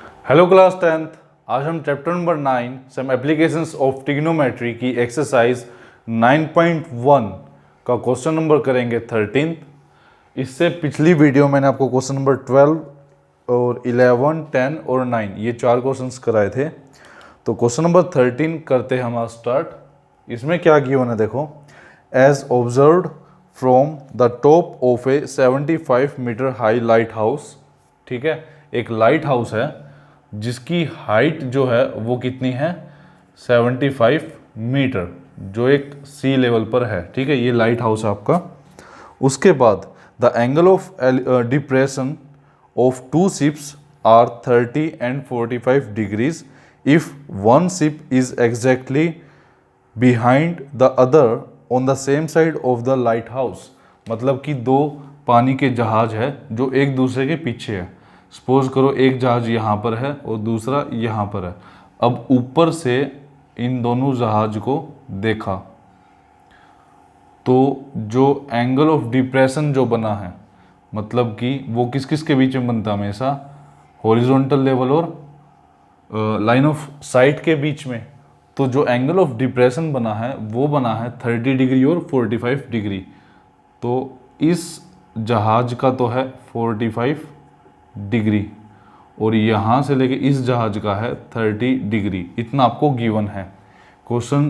Hello class 10th। आज हम chapter number 9 some applications of trigonometry की एक्सरसाइज 9.1 का क्वेश्चन नंबर करेंगे 13। इससे पिछली वीडियो मैंने आपको क्वेश्चन नंबर 12 और 11, 10 और 9 ये चार क्वेश्चंस कराए थे। तो क्वेश्चन नंबर 13 करते हैं हम आज स्टार्ट। इसमें क्या गिवन है देखो, as observed from the top of a 75 metre high lighthouse. ठीक है, एक लाइट हाउस है जिसकी हाइट जो है वो कितनी है 75 मीटर, जो एक सी लेवल पर है। ठीक है, ये लाइट हाउस है आपका। उसके बाद the angle of depression of two ships are 30 and 45 degrees if one ship is exactly behind the other on the same side of the lighthouse. मतलब कि दो पानी के जहाज है जो एक दूसरे के पीछे है। सपोज करो एक जहाज यहाँ पर है और दूसरा यहाँ पर है। अब ऊपर से इन दोनों जहाज को देखा तो जो एंगल ऑफ डिप्रेशन जो बना है, मतलब कि वो किस किस के बीच में बनता है हमेशा, हॉरिजॉन्टल लेवल और लाइन ऑफ साइट के बीच में। तो जो एंगल ऑफ डिप्रेशन बना है वो बना है 30 डिग्री और 45 डिग्री। तो इस जहाज का तो है 45 डिग्री और यहाँ से लेके इस जहाज का है 30 डिग्री। इतना आपको गिवन है। क्वेश्चन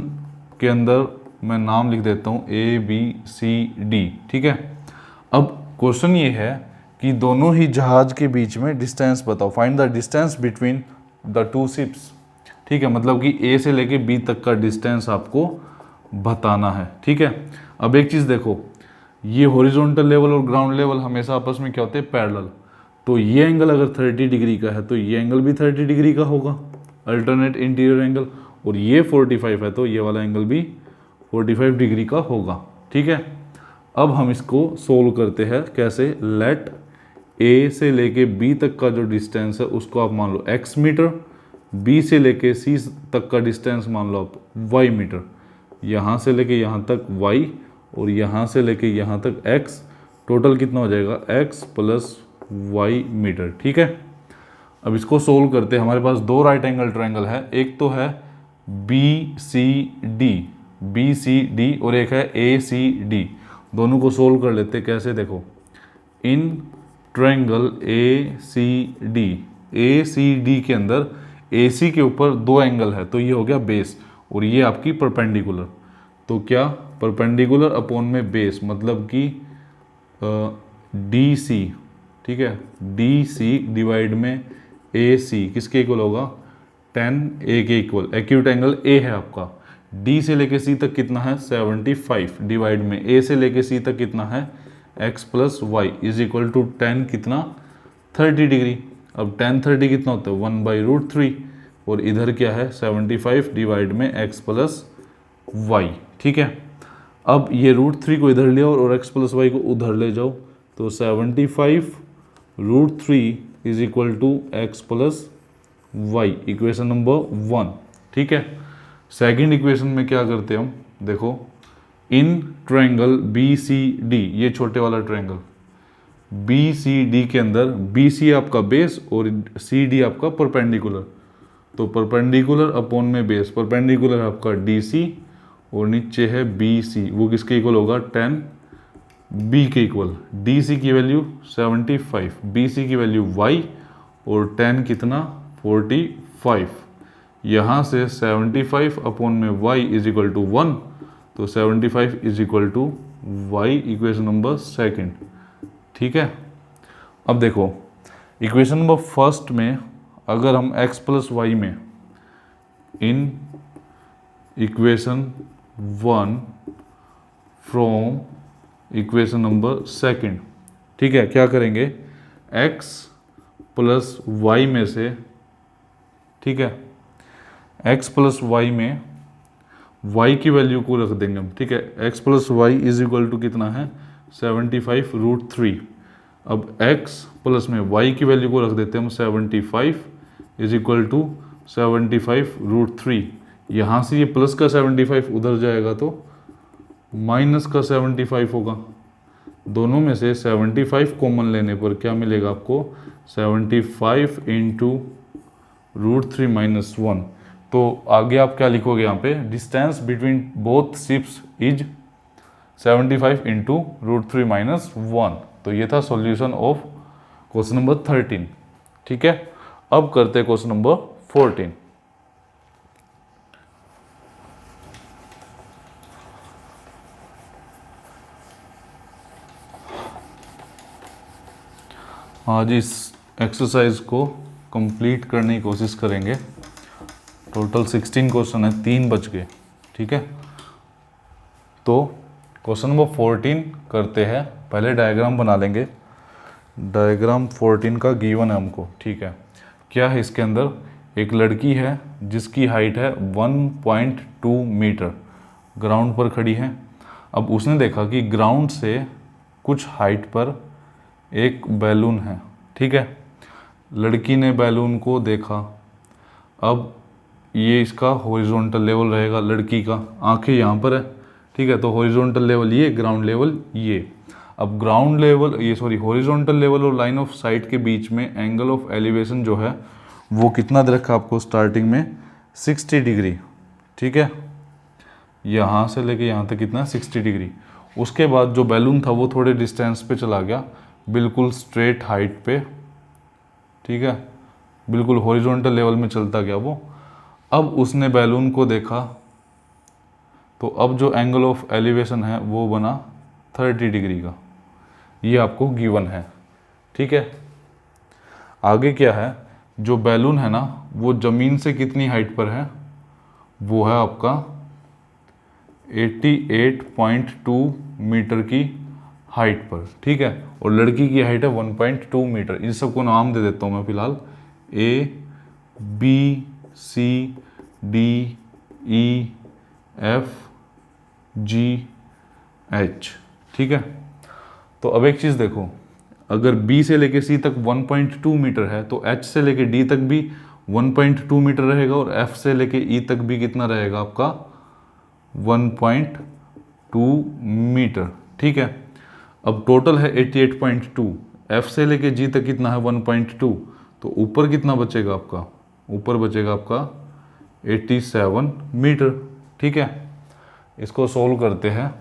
के अंदर मैं नाम लिख देता हूँ ABCD। ठीक है, अब क्वेश्चन ये है कि दोनों ही जहाज के बीच में डिस्टेंस बताओ, find the distance between the two ships. ठीक है, मतलब कि A से लेके B तक का डिस्टेंस आपको बताना है। ठीक है, अब एक चीज़ देखो, ये हॉरिजॉन्टल लेवल और ग्राउंड लेवल हमेशा आपस में क्या होते हैं, पैरेलल। तो ये एंगल अगर 30 डिग्री का है तो ये एंगल भी 30 डिग्री का होगा, अल्टरनेट इंटीरियर एंगल। और ये 45 है तो ये वाला एंगल भी 45 डिग्री का होगा। ठीक है, अब हम इसको सोल्व करते हैं कैसे। लेट A से लेके B तक का जो डिस्टेंस है उसको आप मान लो x मीटर, B से लेके C तक का डिस्टेंस मान लो आप y मीटर, यहाँ से लेके यहाँ तक y और यहाँ से लेके यहाँ तक x। टोटल कितना हो जाएगा x प्लस y मीटर। ठीक है, अब इसको सोल्व करते हैं। हमारे पास दो राइट एंगल ट्रायंगल है, एक तो है BCD और एक है ACD। दोनों को सोल्व कर लेते हैं कैसे, देखो इन ट्रायंगल ACD के अंदर AC के ऊपर दो एंगल है तो ये हो गया बेस और ये आपकी परपेंडिकुलर। तो क्या परपेंडिकुलर अपॉन में बेस, मतलब कि DC। ठीक है, DC डिवाइड में AC किसके इक्वल होगा, 10 A के इक्वल। एक्यूट एंगल A है आपका। D से लेके C तक कितना है 75 डिवाइड में A से लेके C तक कितना है x plus Y is equal to 10 कितना 30 डिग्री। अब 10 30 कितना होता है 1/√3 और इधर क्या है 75 डिवाइड में x प्लस वाई। ठीक है, अब ये √3 को इधर ले आओ और x प्लस वाई को उधर ले जाओ तो 75√3 is equal to x plus y, equation number 1। ठीक है, सेकंड इक्वेशन में क्या करते हैं हम, देखो इन ट्रायंगल BCD, ये छोटे वाला ट्रायंगल BCD के अंदर BC आपका बेस और CD आपका परपेंडिकुलर। तो परपेंडिकुलर अपॉन में बेस, परपेंडिकुलर आपका DC और नीचे है BC, वो किसके इक्वल होगा 10 B के इक्वल। DC की वैल्यू 75, BC की वैल्यू y और 10 कितना 45। यहाँ से 75 अपॉन में y इज इक्वल टू 1 तो 75 is equal to y, equation number second. ठीक है, अब देखो इक्वेशन नंबर फर्स्ट में अगर हम x प्लस वाई में in equation 1 from equation number second, ठीक है, क्या करेंगे x प्लस वाई में से, ठीक है, x प्लस वाई में y की वैल्यू को रख देंगे हम। ठीक है, x plus Y is equal to कितना है 75√3। अब x प्लस में y की वैल्यू को रख देते हैं हम 75 इज इक्वल टू 75√3। यहाँ से ये प्लस का 75 उधर जाएगा तो माइनस का 75 होगा। दोनों में से 75 कॉमन लेने पर क्या मिलेगा आपको 75 इंटू √3 माइनस 1। तो आगे आप क्या लिखोगे यहाँ पे, distance between both ships is 75 into √3 minus 1। तो ये था सॉल्यूशन ऑफ क्वेश्चन नंबर 13। ठीक है, अब करते हैं क्वेश्चन नंबर 14। आज इस एक्सरसाइज को कंप्लीट करने की कोशिश करेंगे। टोटल 16 क्वेश्चन है, 3 बच गए। ठीक है, तो क्वेश्चन नंबर 14 करते हैं। पहले डायग्राम बना लेंगे। डायग्राम 14 का गिवन है हमको। ठीक है, क्या है इसके अंदर, एक लड़की है जिसकी हाइट है 1.2 मीटर, ग्राउंड पर खड़ी है। अब उसने देखा कि ग्राउंड से कुछ हाइट पर एक बैलून है। ठीक है, लड़की ने बैलून को देखा। अब ये इसका हॉरिजॉन्टल लेवल रहेगा, लड़की का आंखें यहाँ पर है। ठीक है, तो हॉरिजॉन्टल लेवल ये, ग्राउंड लेवल ये। अब ग्राउंड लेवल ये सॉरी हॉरिजॉन्टल लेवल और लाइन ऑफ साइट के बीच में एंगल ऑफ एलिवेशन जो है वो कितना दे रखा आपको स्टार्टिंग में, 60 डिग्री। ठीक है, यहाँ से लेके यहाँ तक कितना, 60 डिग्री। उसके बाद जो बैलून था वो थोड़े डिस्टेंस पे चला गया, बिल्कुल स्ट्रेट हाइट पे। ठीक है, बिल्कुल हॉरिजॉन्टल लेवल में चलता गया वो। अब उसने बैलून को देखा, तो अब जो एंगल ऑफ एलिवेशन है वो बना 30 डिग्री का। ये आपको गिवन है। ठीक है, आगे क्या है, जो बैलून है ना वो ज़मीन से कितनी हाइट पर है, वो है आपका 88.2 मीटर की हाइट पर। ठीक है, और लड़की की हाइट है 1.2 मीटर। इन सबको नाम दे देता हूँ मैं फिलहाल, ABCDEFGH। ठीक है, तो अब एक चीज़ देखो, अगर B से लेके C तक 1.2 मीटर है तो H से लेके D तक भी 1.2 मीटर रहेगा, और F से लेके E तक भी कितना रहेगा आपका, 1.2 मीटर। ठीक है, अब टोटल है 88.2, F से लेके G तक कितना है 1.2, तो ऊपर कितना बचेगा आपका, ऊपर बचेगा आपका 87 मीटर। ठीक है, इसको सॉल्व करते हैं।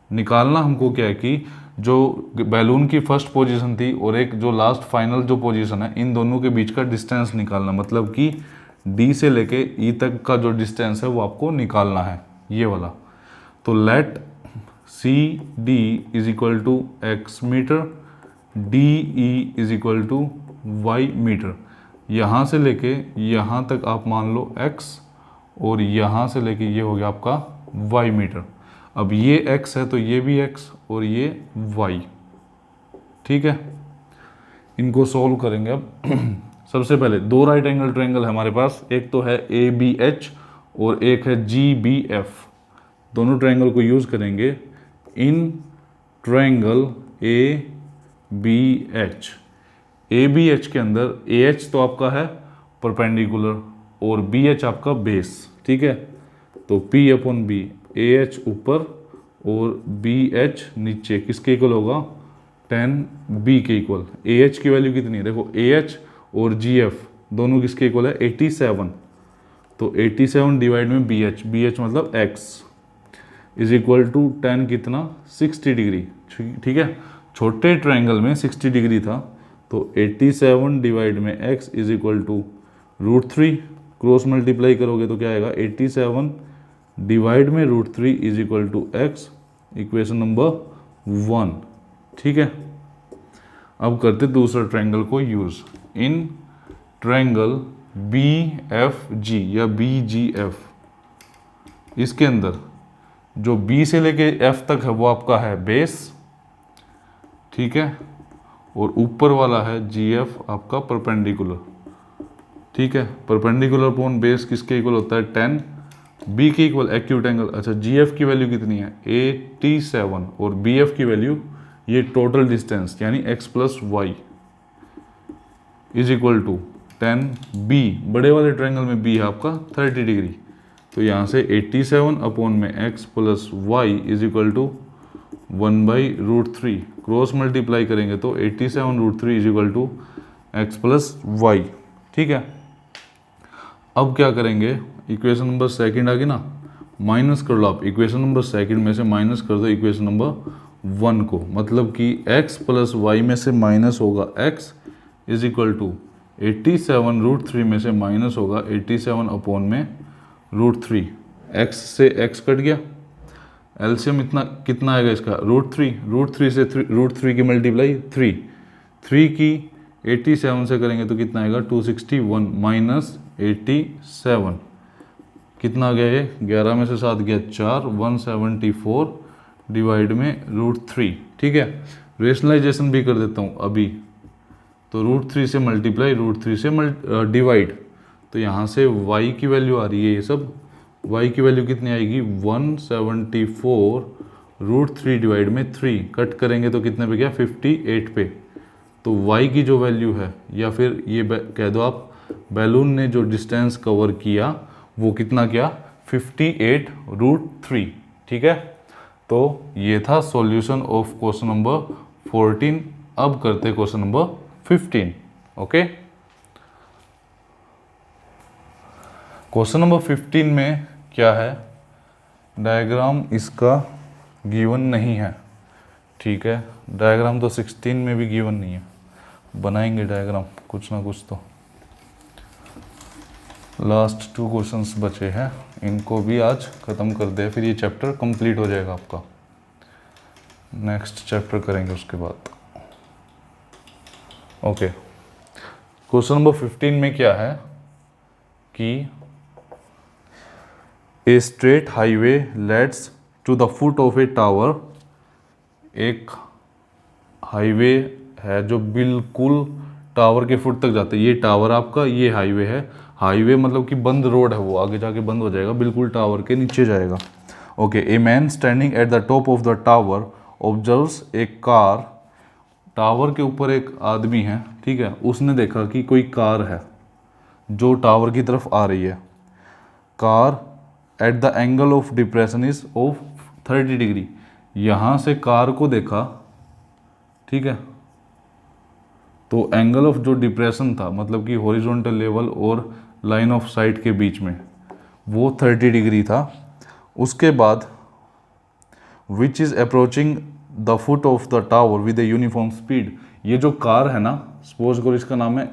निकालना हमको क्या है कि जो बैलून की फर्स्ट पोजीशन थी और एक जो लास्ट फाइनल जो पोजीशन है, इन दोनों के बीच का डिस्टेंस निकालना, मतलब कि D से लेके E तक का जो डिस्टेंस है वो आपको निकालना है, ये वाला। तो let CD is equal to x metre, DE is equal to y metre. यहाँ से लेके यहाँ तक आप मान लो x, और यहाँ से लेके ये हो गया आपका y मीटर। अब ये x है तो ये भी x और ये y। ठीक है, इनको सॉल्व करेंगे अब। सबसे पहले दो राइट एंगल ट्रायंगल है हमारे पास, एक तो है ABH और एक है GBF। दोनों ट्रायंगल को यूज करेंगे इन ट्रायंगल ABH। ABH के अंदर AH तो आपका है परपेंडिकुलर और BH आपका बेस। ठीक है, तो P/B, AH ऊपर और BH नीचे, किसके इक्वल होगा, 10B के इक्वल। AH की वैल्यू कितनी है, देखो AH और GF दोनों किसके इक्वल है, 87। तो 87 डिवाइड में BH, BH मतलब X इज इक्वल टू 10 कितना, 60 डिग्री। ठीक है, छोटे ट्रायंगल में 60 डिग्री था, तो 87 डिवाइड में x is equal to √3। Cross multiply करोगे तो क्या आएगा, 87 डिवाइड में √3 is equal to x, equation number 1। ठीक है, अब करते दूसरा ट्रायंगल को यूज। इन ट्रायंगल BFG या BGF, इसके अंदर जो B से लेके F तक है वो आपका है बेस। ठीक है, और ऊपर वाला है GF आपका परपेंडिकुलर। ठीक है, परपेंडिकुलर अपॉन बेस किसके इक्वल होता है, 10। B के इक्वल एक्यूट एंगल। अच्छा, GF की वैल्यू कितनी है, 87, और BF की वैल्यू ये टोटल डिस्टेंस यानी x plus Y is equal to 10B। बड़े वाले ट्रायंगल में B है आपका 30 डिग्री, तो यहाँ से 87 अपॉन में x plus Y is equal to 1/√3। Cross multiply करेंगे तो 87 √3 is equal to x plus Y. ठीक है, अब क्या करेंगे, इक्वेशन नंबर सेकंड आ गई ना, माइनस कर लो आप इक्वेशन नंबर सेकंड में से माइनस कर दो इक्वेशन नंबर वन को, मतलब कि x प्लस वाई में से माइनस होगा x इज इक्वल टू 87√3 में से माइनस होगा 87 अपॉन में √3, x से x कट गया, एलसीएम इतना कितना आएगा इसका √3 से √3 की मल्टीप्लाई 3 की 87 से करेंगे तो कितना आएगा 261 माइनस 87, कितना आ गया ये 11 में से 7 गया 4, 174 डिवाइड में √3। ठीक है, रेशनलाइजेशन भी कर देता हूँ अभी, तो √3 से मल्टीप्लाई √3 से डिवाइड, तो यहाँ से y की वैल्यू आ रही है, ये सब y की वैल्यू कितनी आएगी 174 √3 डिवाइड में 3, कट करेंगे तो कितने पे गया 58 पे, तो y की जो वैल्यू है, या फिर ये कह दो आप बैलून ने जो डिस्टेंस कवर किया वो कितना क्या 58√3। ठीक है, तो ये था सॉल्यूशन ऑफ क्वेश्चन नंबर 14। अब करते question number 15। Okay, question number 15 में क्या है, डायग्राम इसका गिवन नहीं है। ठीक है, डायग्राम तो 16 में भी गिवन नहीं है, बनाएंगे डायग्राम कुछ ना कुछ, तो लास्ट 2 क्वेश्चंस बचे हैं, इनको भी आज ख़त्म कर दे, फिर ये चैप्टर कंप्लीट हो जाएगा आपका, नेक्स्ट चैप्टर करेंगे उसके बाद। ओके, क्वेश्चन नंबर 15 में क्या है कि a straight highway leads to the foot of a tower, एक हाईवे है जो बिल्कुल टावर के फुट तक जाता है, ये टावर आपका, ये हाईवे है, हाईवे मतलब कि बंद रोड है, वो आगे जाके बंद हो जाएगा, बिल्कुल टावर के नीचे जाएगा। Okay, a man standing at the top of the tower observes A car, tower के ऊपर एक आदमी है, ठीक है, उसने देखा कि कोई कार है जो टावर की तरफ आ रही है, car at the angle of depression is of 30 degree, यहाँ से कार को देखा, ठीक है, तो एंगल ऑफ जो डिप्रेशन था, मतलब कि हॉरिजॉन्टल लेवल और लाइन ऑफ साइट के बीच में, वो 30 डिग्री था। उसके बाद which is approaching the foot of the tower with a uniform speed, ये जो कार है ना, सपोज करो इसका नाम है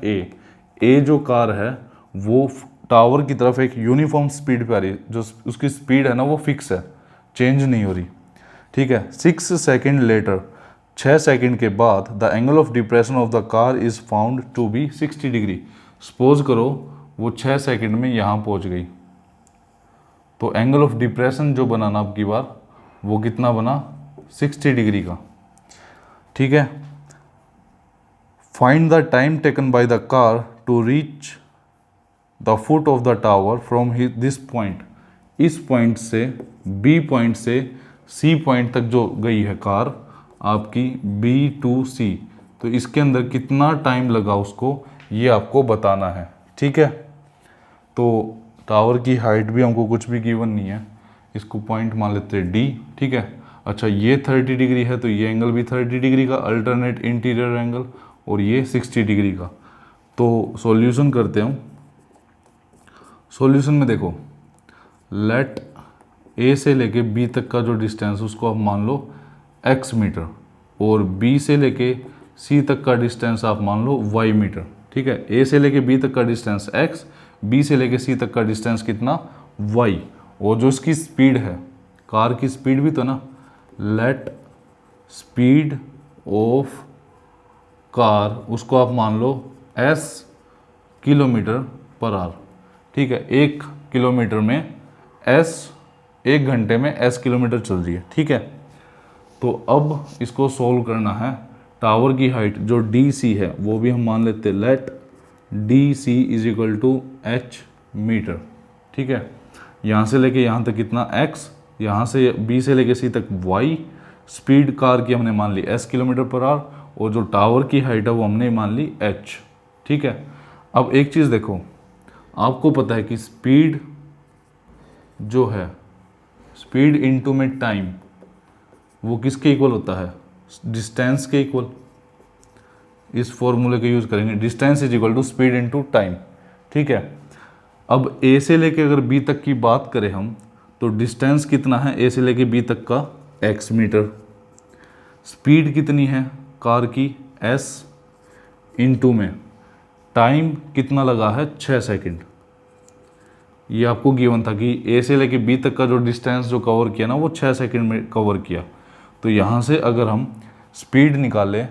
ए जो कार है वो टावर की तरफ एक यूनिफॉर्म स्पीड पे आ रही है, जो उसकी स्पीड है ना वो फिक्स है, चेंज नहीं हो रही। ठीक है, 6 सेकेंड लेटर, 6 सेकेंड के बाद the angle of depression of the car is found to be 60 degree, suppose करो वो 6 सेकेंड में यहाँ पहुँच गई, तो एंगल ऑफ डिप्रेशन जो बना ना आपकी बार, वो कितना बना 60 डिग्री का। ठीक है, find the time taken by the car to reach the foot of the tower from this point, इस पॉइंट से बी पॉइंट से सी पॉइंट तक जो गई है कार आपकी बी टू सी, तो इसके अंदर कितना टाइम लगा उसको, ये आपको बताना है। ठीक है, तो टावर की हाइट भी हमको कुछ भी गिवन नहीं है, इसको पॉइंट मान लेते हैं डी। ठीक है, अच्छा ये 30 डिग्री है तो ये एंगल भी 30 डिग्री का अल्टरनेट इंटीरियर एंगल, और ये 60 डिग्री का। तो सॉल्यूशन करते हैं, सॉल्यूशन में देखो, लेट ए से लेके बी तक का जो डिस्टेंस उसको आप मान लो x मीटर, और b से लेके c तक का डिस्टेंस आप मान लो y मीटर। ठीक है, a से लेके b तक का डिस्टेंस x, b से लेके c तक का डिस्टेंस कितना y, और जो इसकी स्पीड है, कार की स्पीड भी तो ना, लेट स्पीड ऑफ कार उसको आप मान लो s किलोमीटर पर आवर। ठीक है, 1 किलोमीटर में s, 1 घंटे में s किलोमीटर चल रही है। ठीक है, तो अब इसको सोल्व करना है, टावर की हाइट जो डी सी है वो भी हम मान लेते हैं, let D C is equal to H metre. ठीक है, यहाँ से लेके यहाँ तक कितना x, यहाँ से b से लेके c तक y, स्पीड कार की हमने मान ली s किलोमीटर पर आवर, और जो टावर की हाइट है वो हमने मान ली h। ठीक है, अब एक चीज़ देखो, आपको पता है कि स्पीड जो है, स्पीड इनटू में टाइम, वो किसके इक्वल होता है, डिस्टेंस के इक्वल। इस फॉर्मूले का यूज करेंगे, distance is equal to speed into time. ठीक है, अब ए से लेके अगर बी तक की बात करें हम, तो डिस्टेंस कितना है ए से लेके बी तक का, x मीटर। स्पीड कितनी है कार की, s। इनटू में टाइम कितना लगा है, 6 सेकंड। ये आपको गिवन था कि ए से लेके बी तक का जो डिस्टेंस जो कवर किया ना, वो 6 सेकंड में कवर किया। तो यहाँ से अगर हम स्पीड निकालें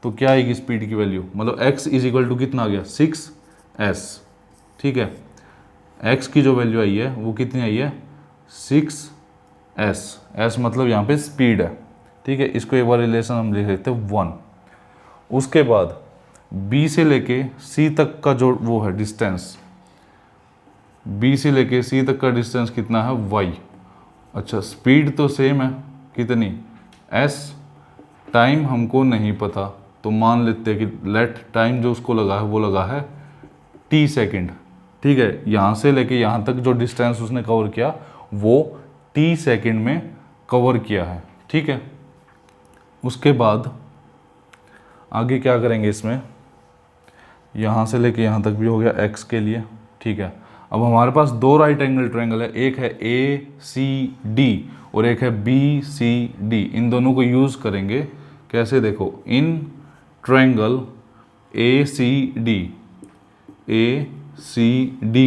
तो क्या आएगी स्पीड की वैल्यू, मतलब x इज इक्वल टू कितना आ गया, 6s। ठीक है, x की जो वैल्यू आई है वो कितनी आई है, 6s। s मतलब यहाँ पे स्पीड है। ठीक है, इसको एक बार रिलेशन हम लिख लेते हैं 1। उसके बाद b से लेके c तक का जो वो है डिस्टेंस, b से लेके c तक का डिस्टेंस कितना है, y। अच्छा, स्पीड तो सेम है, कितनी, s। टाइम हमको नहीं पता, तो मान लेते हैं कि लेट टाइम जो उसको लगा है वो लगा है t सेकंड। ठीक है, यहाँ से लेके यहाँ तक जो डिस्टेंस उसने कवर किया वो t सेकंड में कवर किया है। ठीक है, उसके बाद आगे क्या करेंगे, इसमें यहाँ से लेके यहाँ तक भी हो गया x के लिए। ठीक है, अब हमारे पास दो राइट एंगल ट्रायंगल है, एक है ACD और एक है BCD। इन दोनों को यूज़ करेंगे कैसे, देखो, इन ट्रायंगल ACD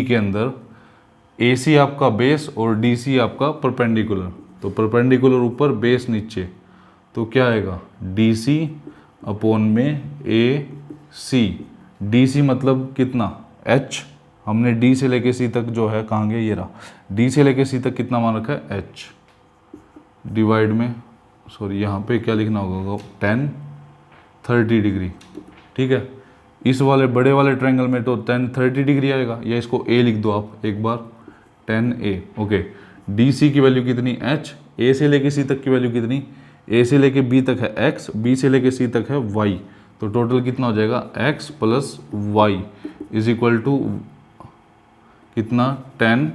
के अंदर AC आपका बेस और DC आपका परपेंडिकुलर। तो परपेंडिकुलर ऊपर, बेस नीचे, तो क्या आएगा, DC अपॉन में AC। DC मतलब कितना, H। हमने D से लेके C तक जो है कहाँ गया, ये रहा, D से लेके C तक कितना मान रखा है, H। डिवाइड में, सॉरी यहाँ पे क्या लिखना होगा, 10 30 डिग्री। ठीक है, इस वाले बड़े वाले ट्रायंगल में तो 10 30 डिग्री आएगा, या इसको A लिख दो आप एक बार, 10A। ओके, DC की वैल्यू कितनी, H। A से लेके C तक की वैल्यू कितनी, A से लेके B तक है X, B से लेके C तक है Y। तो टोटल कितना हो जाएगा, X plus Y is equal to कितना, 10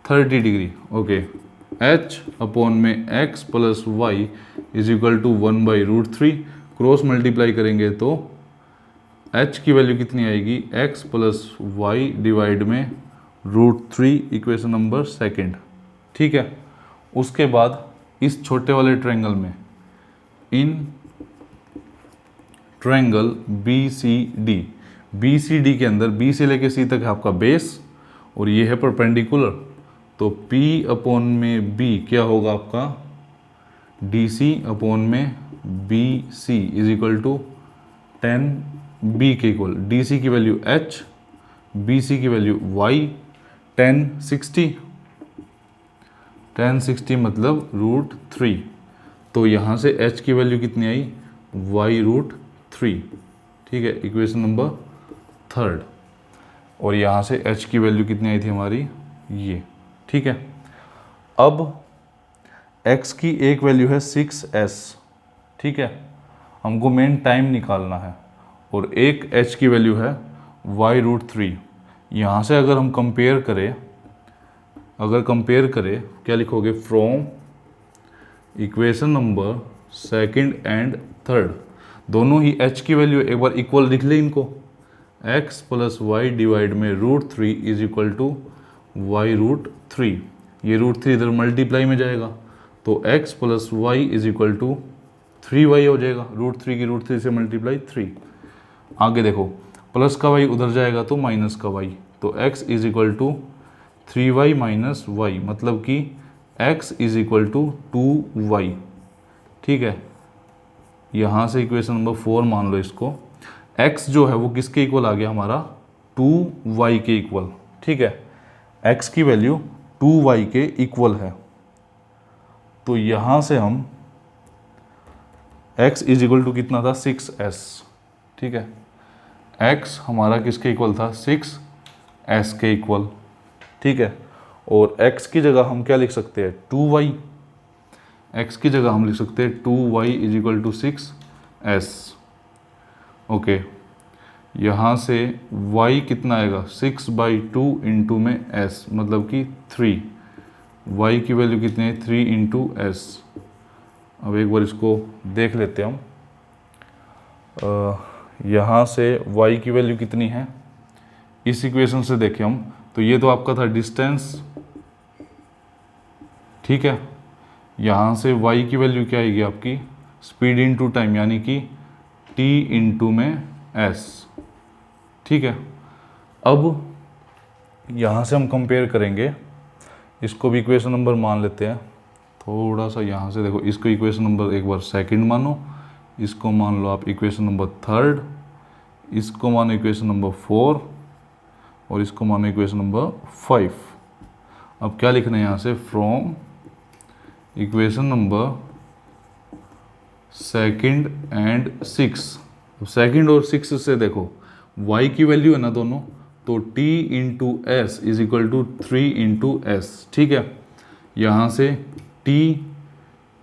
30 डिग्री। ओके, H अपॉन में X plus Y is equal to 1/√3। Cross multiply करेंगे तो H की वैल्यू कितनी आएगी, X प्लस Y डिवाइड में √3, इक्वेशन नंबर सेकंड। ठीक है, उसके बाद इस छोटे वाले ट्रायंगल में, इन ट्रायंगल BCD के अंदर B से लेके C तक है आपका बेस और ये है परपेंडिकुलर। तो P अपॉन में B क्या होगा आपका, DC अपॉन में BC is equal to 10B के इक्वल। DC की वैल्यू H, BC की वैल्यू Y, 1060 मतलब √3। तो यहाँ से H की वैल्यू कितनी आई, Y√3। ठीक है, इक्वेशन नंबर थर्ड। और यहाँ से H की वैल्यू कितनी आई थी हमारी, ये। ठीक है, अब X की एक वैल्यू है 6s। ठीक है, हमको मेन टाइम निकालना है, और एक H की वैल्यू है Y√3। यहाँ से अगर हम कंपेयर करें, क्या लिखोगे, from equation number second and third, दोनों ही H की वैल्यू एक बार इक्वल लिख ले इनको, X प्लस Y डिवाइड में √3 इज इक्वल टू Y√3। ये √3 इधर मल्टीप्लाई में जाएगा, तो X plus Y is equal to 3Y हो जाएगा। √3 की √3 से मल्टीप्लाई 3। आगे देखो, प्लस का Y उधर जाएगा तो माइनस का Y, तो X is equal to 3Y minus Y, मतलब कि X is equal to 2Y। ठीक है, यहाँ से इक्वेशन नंबर 4 मान लो इसको। X जो है वो किसके इक्वल आ गया हमारा, 2Y के इक्वल। ठीक है, X की वैल्यू 2Y के इक्वल है, तो यहाँ से हम X इज इक्वल टू कितना था, 6s। ठीक है, X हमारा किसके इक्वल था, 6s के इक्वल। ठीक है, और X की जगह हम क्या लिख सकते हैं, 2Y। X की जगह हम लिख सकते हैं 2Y is equal to 6s। Okay, यहाँ से Y कितना आएगा, 6/2 इंटू में s, मतलब कि 3। Y की वैल्यू कितनी है, 3 इंटू s। अब एक बार इसको देख लेते हैं हम। यहाँ से Y की वैल्यू कितनी है, इस इक्वेशन से देखें हम तो ये तो आपका था डिस्टेंस, ठीक है। यहाँ से y की वैल्यू क्या आएगी आपकी, स्पीड इनटू टाइम, यानी कि t इंटू में s, ठीक है। अब यहाँ से हम कंपेयर करेंगे, इसको भी इक्वेशन नंबर मान लेते हैं थोड़ा सा। यहाँ से देखो, इसको इक्वेशन नंबर एक बार सेकंड मानो, इसको मान लो आप इक्वेशन नंबर थर्ड, इसको मानो इक्वेशन नंबर 4 और इसको मानो इक्वेशन नंबर 5। अब क्या लिखना है यहाँ से, from equation number second and 6। Second और 6 से देखो y की वैल्यू है ना दोनों, तो t into S is equal to 3 into S, ठीक है। यहाँ से t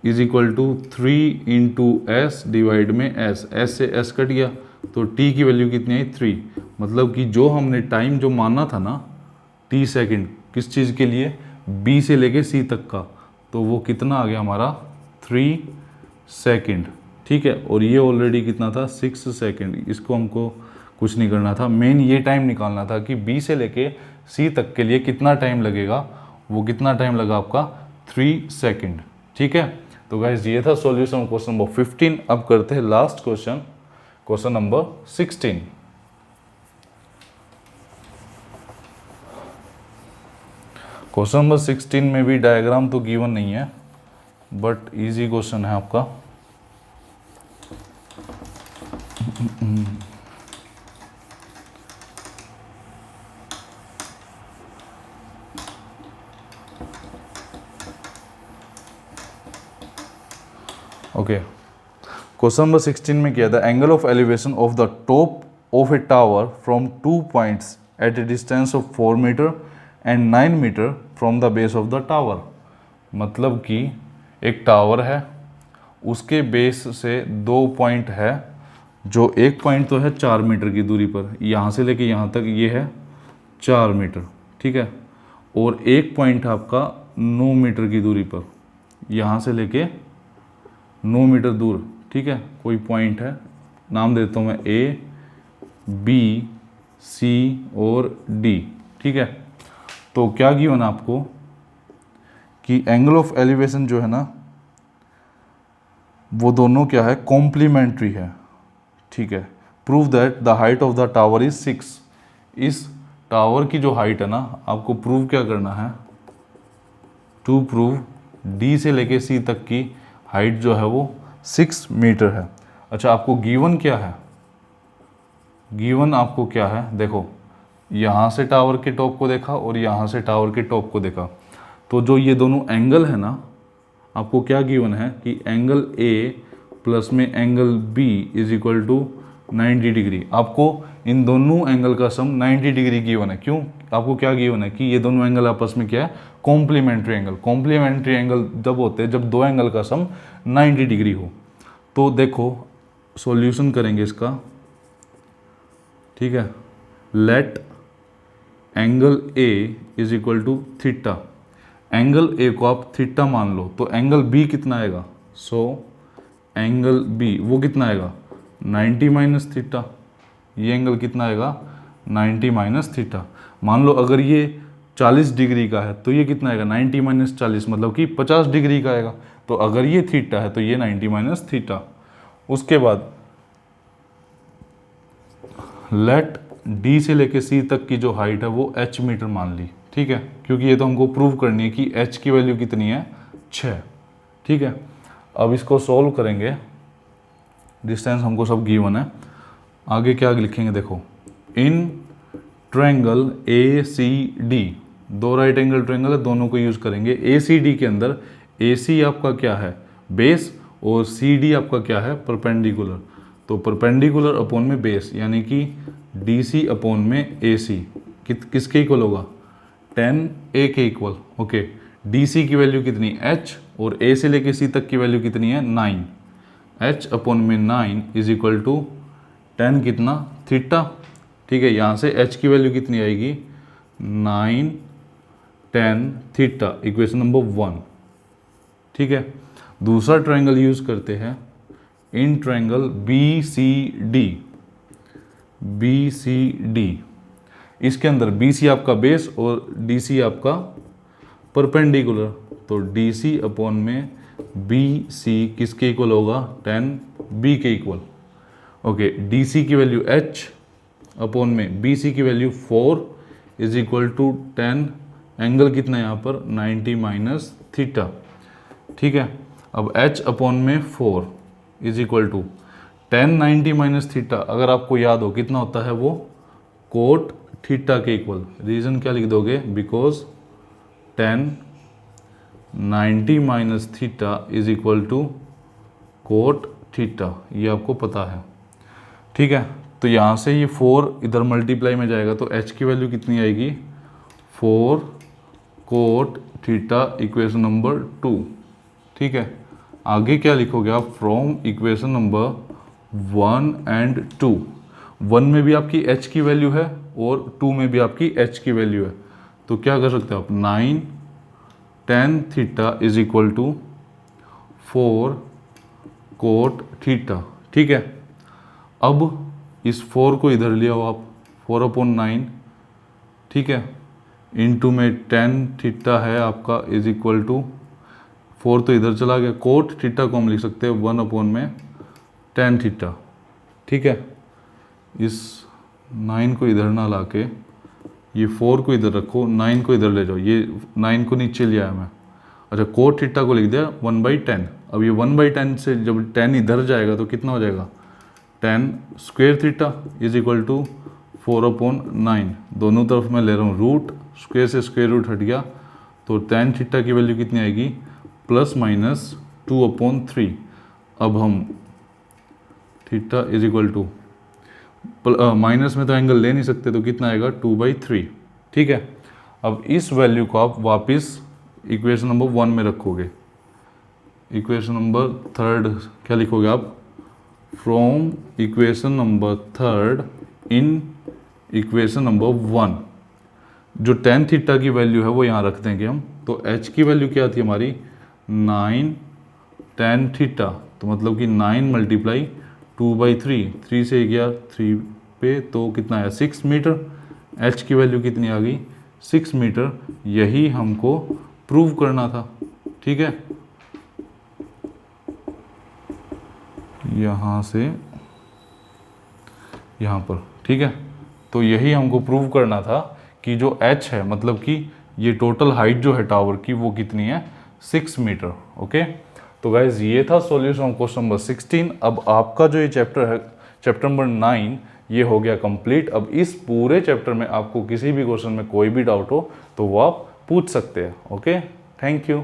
is equal to 3 into S divide में s, s से s कट गया तो t की वैल्यू कितनी आई, 3। मतलब कि जो हमने टाइम जो माना था ना t सेकंड, किस चीज़ के लिए, b से लेके c तक का, तो वो कितना आ गया हमारा 3 सेकंड, ठीक है। और ये ऑलरेडी कितना था, 6 सेकंड। इसको हमको कुछ नहीं करना था, मेन ये टाइम निकालना था कि बी से लेके सी तक के लिए कितना टाइम लगेगा। वो कितना टाइम लगा आपका, 3 सेकंड, ठीक है। तो गाइस ये था सॉल्यूशन क्वेश्चन नंबर 15। अब करते हैं last question, question number 16। Question number 16 में भी डायग्राम तो गिवन नहीं है, बट इजी क्वेश्चन है आपका। ओके, क्वेश्चन नंबर 16 में क्या था, angle of elevation of the top of a tower from 2 points at a distance of 4 metre and 9 metre from the base of the tower. मतलब कि एक टावर है, उसके बेस से 2 पॉइंट है, जो एक पॉइंट तो है 4 मीटर की दूरी पर, यहाँ से लेके यहाँ तक ये है 4 मीटर, ठीक है। और एक पॉइंट है आपका 9 मीटर की दूरी पर, यहाँ से लेके 9 मीटर दूर, ठीक है। कोई पॉइंट है, नाम देता हूँ मैं ए, बी, सी और डी, ठीक है। तो क्या गिवन आपको कि एंगल ऑफ एलिवेशन जो है ना, वो दोनों क्या है, कॉम्प्लीमेंट्री है, ठीक है। Prove that the height of the tower is 6। इस टावर की जो हाइट है ना, आपको प्रूव क्या करना है, टू प्रूव डी से लेके सी तक की हाइट जो है वो 6 मीटर है। अच्छा, आपको गिवन क्या है, गिवन आपको क्या है, देखो यहाँ से टावर के टॉप को देखा और यहाँ से टावर के टॉप को देखा, तो जो ये दोनों एंगल है ना, आपको क्या गिवन है कि एंगल ए प्लस में angle B is equal to 90 degree. आपको इन दोनों एंगल का सम 90 डिग्री गिवन है। क्यों, आपको क्या गिवन है कि ये दोनों एंगल आपस में क्या है, कॉम्प्लीमेंट्री एंगल। कॉम्प्लीमेंट्री एंगल जब होते हैं जब दो एंगल का सम 90 डिग्री हो। तो देखो सॉल्यूशन करेंगे इसका, ठीक है। Let angle A is equal to theta, angle A को आप थीटा मान लो, तो एंगल बी कितना आएगा, सो एंगल बी वो कितना आएगा 90 माइनस थीटा। ये एंगल कितना आएगा 90 माइनस थीटा। मान लो अगर ये 40 डिग्री का है तो ये कितना आएगा 90 माइनस 40, मतलब कि 50 डिग्री का आएगा। तो अगर ये थीटा है तो ये 90 माइनस थीटा। उसके बाद लेट डी से लेके सी तक की जो हाइट है वो h मीटर मान ली, ठीक है, क्योंकि ये तो हमको प्रूव करनी है कि h की वैल्यू कितनी है 6, ठीक है। अब इसको सॉल्व करेंगे, डिस्टेंस हमको सब गिवन है। आगे क्या लिखेंगे, देखो in triangle A C D, दो राइट एंगल ट्रायंगल है, दोनों को यूज करेंगे। ए सी डी के अंदर ए सी आपका क्या है बेस और सी डी आपका क्या है परपेंडिकुलर। तो परपेंडिकुलर अपॉन में बेस, यानी कि डी सी अपॉन में ए सी किसके इक्वल होगा 10 ए के इक्वल। ओके, डी सी की वैल्यू कितनी h और a से लेके c तक की वैल्यू कितनी है 9, h अपॉन में 9 इज इक्वल टू 10 कितना थीटा, ठीक है। यहाँ से h की वैल्यू कितनी आएगी 9 10 थीटा, इक्वेशन नंबर 1, ठीक है। दूसरा ट्रायंगल यूज करते हैं, in triangle B C D, B C D, इसके अंदर बी सी आपका बेस और डी सी आपका परपेंडिकुलर, तो डी सी अपॉन में बी सी किसके इक्वल होगा, 10 बी के इक्वल। ओके, डी सी की वैल्यू h अपॉन में बी सी की value 4 is equal to 10, angle कितना है यहाँ पर 90 माइनस थीटा। ठीक है, अब h अपॉन में 4 is equal to 10 90 minus theta, अगर आपको याद हो कितना होता है वो कोट थीटा के इक्वल। रीज़न क्या लिख दोगे, because 10 90 minus theta is equal to cot theta, ये आपको पता है। ठीक है, तो यहाँ से ये 4 इधर मल्टीप्लाई में जाएगा तो h की वैल्यू कितनी आएगी, 4 कोट थीटा इक्वेशन नंबर 2। ठीक है, आगे क्या लिखोगे आप, फ्रॉम इक्वेशन नंबर 1 एंड 2। 1 में भी आपकी h की वैल्यू है और 2 में भी आपकी h की वैल्यू है, तो क्या कर सकते हो आप, 9 10 theta is equal to 4 cot theta. ठीक है, अब इस 4 को इधर ले आओ आप, 4 अपॉन 9, ठीक है, इनटू में 10 थीटा है आपका इज इक्वल टू 4 तो इधर चला गया, कोट थीटा को हम लिख सकते हैं 1 अपॉन में 10 थीटा। ठीक है, इस 9 को इधर ना लाके ये 4 को इधर रखो, 9 को इधर ले जाओ, ये 9 को नीचे ले आया मैं। अच्छा, कोट थीटा को लिख दिया 1/10। अब ये 1/10 से जब 10 इधर जाएगा तो कितना हो जाएगा, 10 square theta is equal to 4 upon 9। दोनों तरफ मैं ले रहा हूँ रूट, स्क्वायर से स्क्वायर रूट हट गया, तो 10 थीटा की वैल्यू कितनी आएगी, प्लस माइनस 2 अपॉन 3। अब हम theta is equal to minus में तो एंगल ले नहीं सकते, तो कितना आएगा 2/3। ठीक है, अब इस वैल्यू को आप वापस इक्वेशन नंबर 1 में रखोगे। इक्वेशन नंबर 3 क्या लिखोगे आप, from equation number 3 in equation number 1, जो 10 थीटा की वैल्यू है वो यहाँ रख देंगे हम। तो h की वैल्यू क्या थी हमारी, 9 10 थीटा, तो मतलब कि 9 मल्टीप्लाई 2/3, 3 से गया 3 पे, तो कितना आया 6 मीटर। h की वैल्यू कितनी आ गई, 6 मीटर। यही हमको प्रूव करना था। ठीक है, यहाँ से यहाँ पर, ठीक है, तो यही हमको प्रूव करना था कि जो h है, मतलब कि ये टोटल हाइट जो है टावर की वो कितनी है, 6 मीटर। ओके, तो गाइज ये था सॉल्यूशन ऑफ क्वेश्चन नंबर 16। अब आपका जो ये चैप्टर है, चैप्टर नंबर 9, ये हो गया कंप्लीट। अब इस पूरे चैप्टर में आपको किसी भी क्वेश्चन में कोई भी डाउट हो तो वो आप पूछ सकते हैं। Okay, thank you.